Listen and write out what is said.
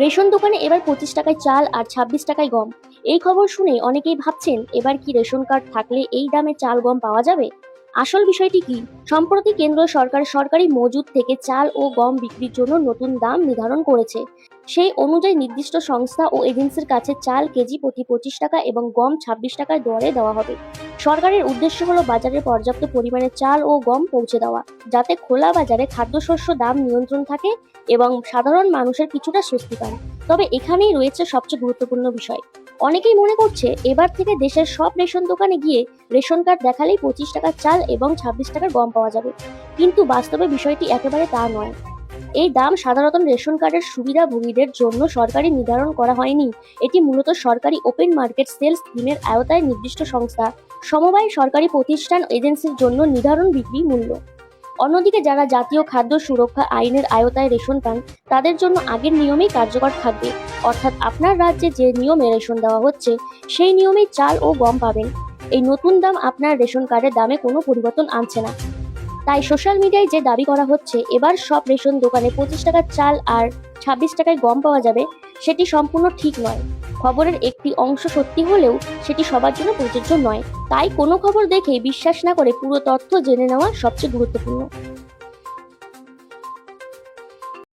Ration দোকানে এবার 25 টাকায় চাল আর 26 টাকায় গম। এই খবর শুনে অনেকেই ভাবছেন এবার কি রেশন কার্ড থাকলে এই দামে চাল গম পাওয়া যাবে। আসল বিষয়টি কি? সম্প্রতি কেন্দ্র সরকার সরকারি মজুদ থেকে চাল ও গম বিক্রির জন্য নতুন দাম নির্ধারণ করেছে। সেই অনুযায়ী নির্দিষ্ট সংস্থা ও এজেন্সির কাছে চাল কেজি প্রতি 25 টাকা এবং গম 26 টাকায় দরে দেওয়া হবে। সরকারের উদ্দেশ্য হলো বাজারে পর্যাপ্ত পরিমাণে চাল ও গম পৌঁছে দেওয়া, যাতে খোলা বাজারে খাদ্যশস্য দাম নিয়ন্ত্রণ থাকে এবং সাধারণ মানুষের কিছুটা স্বস্তি পান। তবে এখানেই রয়েছে সবচেয়ে গুরুত্বপূর্ণ বিষয়। অনেকেই মনে করছে এবার থেকে দেশের সব রেশন দোকানে গিয়ে রেশন কার্ড দেখালেই 25 টাকার চাল এবং 26 টাকার গম পাওয়া যাবে, কিন্তু বাস্তবে বিষয়টি একেবারে তা নয়। এই দাম সাধারণত রেশন কার্ডের সুবিধাভোগীদের জন্য সরকারি নির্ধারণ করা হয়নি। এটি মূলত সরকারি ওপেন মার্কেট সেল স্কিমের আওতায় নির্দিষ্ট সংস্থা, সমবায় সরকারি প্রতিষ্ঠান এজেন্সির জন্য নির্ধারণ বিক্রি মূল্য। অন্যদিকে যারা জাতীয় খাদ্য সুরক্ষা আইনের আওতায় রেশন পান, তাদের জন্য আগের নিয়মেই কার্যকর থাকবে। অর্থাৎ আপনার রাজ্যে যে নিয়মে রেশন দেওয়া হচ্ছে সেই নিয়মেই চাল ও গম পাবেন। এই নতুন দাম আপনার রেশন কার্ডের দামে কোনো পরিবর্তন আনছে না। তাই সোশ্যাল মিডিয়ায় যে দাবি করা হচ্ছে এবার সব রেশন দোকানে 25 টাকার চাল আর 26 টাকায় গম পাওয়া যাবে, সেটি সম্পূর্ণ ঠিক নয়। খবরের একটি অংশ সত্যি হলেও সেটি সবার জন্য প্রযোজ্য নয়। তাই কোনো খবর দেখেই বিশ্বাস না করে পুরো তথ্য জেনে নেওয়া সবচেয়ে গুরুত্বপূর্ণ।